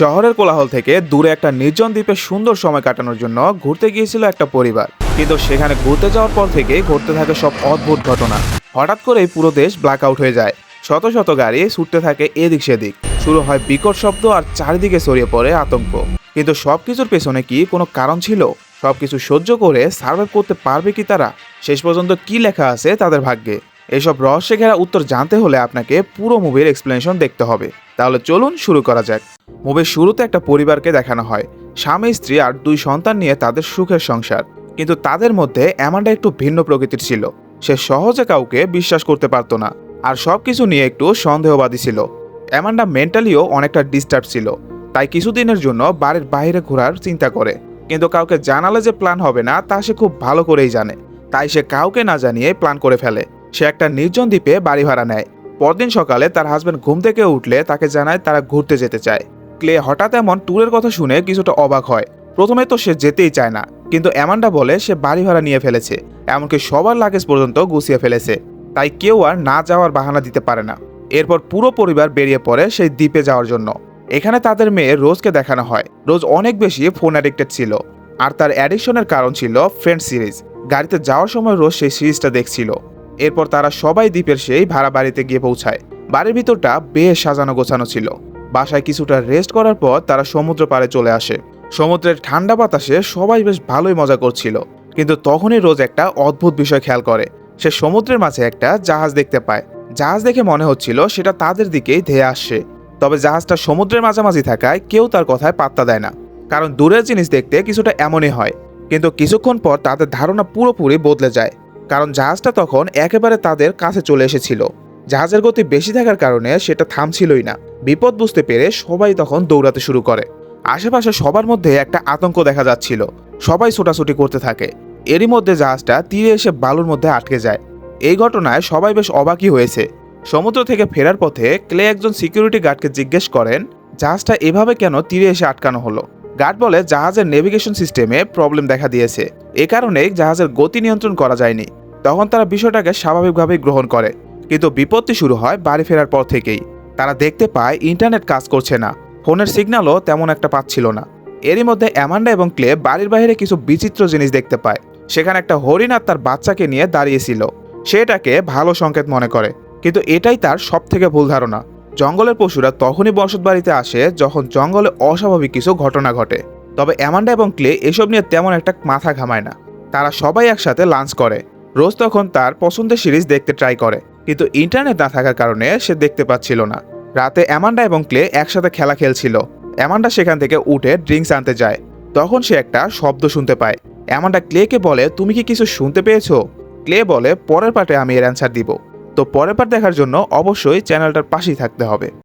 শহরের কোলাহল থেকে দূরে একটা নির্জন দ্বীপে সুন্দর সময় কাটানোর জন্য ঘুরতে গিয়েছিল একটা পরিবার। কিন্তু সেখানে ঘুরতে যাওয়ার পর থেকে ঘটতে থাকে সব অদ্ভুত ঘটনা। হঠাৎ করেই পুরো দেশ ব্ল্যাক আউট হয়ে যায়। শত শত গাড়ি ছুটতে থাকে এদিক সেদিক। শুরু হয় বিকট শব্দ আর চারিদিকে ছড়িয়ে পড়ে আতঙ্ক। কিন্তু সবকিছুর পেছনে কি কোনো কারণ ছিল? সবকিছু সহ্য করে সার্ভাইভ করতে পারবে কি তারা? শেষ পর্যন্ত কি লেখা আছে তাদের ভাগ্যে? এসব রহস্যে ঘেরা উত্তর জানতে হলে আপনাকে পুরো মুভির এক্সপ্লেনেশন দেখতে হবে। তাহলে চলুন শুরু করা যাক। মুভির শুরুতে একটা পরিবারকে দেখানো হয়, স্বামী স্ত্রী আর দুই সন্তান নিয়ে তাদের সুখের সংসার। কিন্তু তাদের মধ্যে অ্যামান্ডা একটু ভিন্ন প্রকৃতির ছিল। সে সহজে কাউকে বিশ্বাস করতে পারতো না, আর সবকিছু নিয়ে একটু সন্দেহবাদী ছিল। অ্যামান্ডা মেন্টালিও অনেকটা ডিস্টার্ব ছিল, তাই কিছুদিনের জন্য বাড়ির বাইরে ঘোরার চিন্তা করে। কিন্তু কাউকে জানালে যে প্ল্যান হবে না তা সে খুব ভালো করেই জানে, তাই সে কাউকে না জানিয়ে প্ল্যান করে ফেলে। সে একটা নির্জন দ্বীপে বাড়ি ভাড়া নেয়। পরদিন সকালে তার হাজবেন্ড ঘুম থেকে উঠলে তাকে জানায় তারা ঘুরতে যেতে চায়। ক্লে হঠাৎ এমন ট্যুরের কথা শুনে কিছুটা অবাক হয়। প্রথমে তো সে যেতেই চায় না, কিন্তু অ্যামান্ডা বলে সে বাড়ি ভাড়া নিয়ে ফেলেছে, এমনকি সবার লাগেজ পর্যন্ত গুছিয়ে ফেলেছে, তাই কেউ আর না যাওয়ার বাহানা দিতে পারে না। এরপর পুরো পরিবার বেরিয়ে পড়ে সেই দ্বীপে যাওয়ার জন্য। এখানে তাদের মেয়ে রোজকে দেখানো হয়। রোজ অনেক বেশি ফোন অ্যাডিক্টেড ছিল, আর তার অ্যাডিকশনের কারণ ছিল ফ্রেন্ড সিরিজ। গাড়িতে যাওয়ার সময় রোজ সেই সিরিজটা দেখছিল। এরপর তারা সবাই দ্বীপের সেই ভাড়া বাড়িতে গিয়ে পৌঁছায়। বাড়ির ভিতরটা বেশ সাজানো গোছানো ছিল। বাসায় কিছুটা রেস্ট করার পর তারা সমুদ্র পাড়ে চলে আসে। সমুদ্রের ঠান্ডা বাতাসে সবাই বেশ ভালোই মজা করছিল। কিন্তু তখনই রোজ একটা অদ্ভুত বিষয় খেয়াল করে। সে সমুদ্রের মাঝে একটা জাহাজ দেখতে পায়। জাহাজ দেখে মনে হচ্ছিল সেটা তাদের দিকেই ধেয়ে আসছে। তবে জাহাজটা সমুদ্রের মাঝামাঝি থাকায় কেউ তার কথায় পাত্তা দেয় না, কারণ দূরের জিনিস দেখতে কিছুটা এমনই হয়। কিন্তু কিছুক্ষণ পর তাদের ধারণা পুরোপুরি বদলে যায়, কারণ জাহাজটা তখন একেবারে তাদের কাছে চলে এসেছিল। জাহাজের গতি বেশি থাকার কারণে সেটা থামছিলই না। বিপদ বুঝতে পেরে সবাই তখন দৌড়াতে শুরু করে। আশেপাশে সবার মধ্যে একটা আতঙ্ক দেখা যাচ্ছিল। সবাই ছোটাছুটি করতে থাকে। এরই মধ্যে জাহাজটা তীরে এসে বালুর মধ্যে আটকে যায়। এই ঘটনায় সবাই বেশ অবাকই হয়েছে। সমুদ্র থেকে ফেরার পথে ক্লে একজন সিকিউরিটি গার্ডকে জিজ্ঞেস করেন জাহাজটা এভাবে কেন তীরে এসে আটকানো হলো। গার্ড বলে জাহাজের নেভিগেশন সিস্টেমে প্রবলেম দেখা দিয়েছে, এ কারণেই জাহাজের গতি নিয়ন্ত্রণ করা যায়নি। তখন তারা বিষয়টাকে স্বাভাবিকভাবেই গ্রহণ করে। কিন্তু বিপত্তি শুরু হয় বাড়ি ফেরার পর থেকেই। তারা দেখতে পায় ইন্টারনেট কাজ করছে না, ফোনের সিগন্যালও তেমন একটা পাচ্ছিল না। এরই মধ্যে অ্যামান্ডা এবং ক্লে বাড়ির বাইরে কিছু বিচিত্র জিনিস দেখতে পায়। সেখানে একটা হরিণ আর তার বাচ্চাকে নিয়ে দাঁড়িয়েছিল। সে এটাকে ভালো সংকেত মনে করে, কিন্তু এটাই তার সব থেকে ভুল ধারণা। জঙ্গলের পশুরা তখনই বসত বাড়িতে আসে যখন জঙ্গলে অস্বাভাবিক কিছু ঘটনা ঘটে। তবে অ্যামান্ডা এবং ক্লে এসব নিয়ে তেমন একটা মাথা ঘামায় না। তারা সবাই একসাথে লাঞ্চ করে। রোজ তখন তার পছন্দের সিরিজ দেখতে ট্রাই করে, কিন্তু ইন্টারনেট না থাকার কারণে সে দেখতে পাচ্ছিল না। রাতে অ্যামান্ডা এবং ক্লে একসাথে খেলা খেলছিল। অ্যামান্ডা সেখান থেকে উঠে ড্রিঙ্কস আনতে যায়। তখন সে একটা শব্দ শুনতে পায়। অ্যামান্ডা ক্লেকে বলে, তুমি কি কিছু শুনতে পেয়েছো? ক্লে বলে, পরের পার্টে আমি এর অ্যান্সার দিব। তো পরের পার্ট দেখার জন্য অবশ্যই চ্যানেলটার পাশেই থাকতে হবে।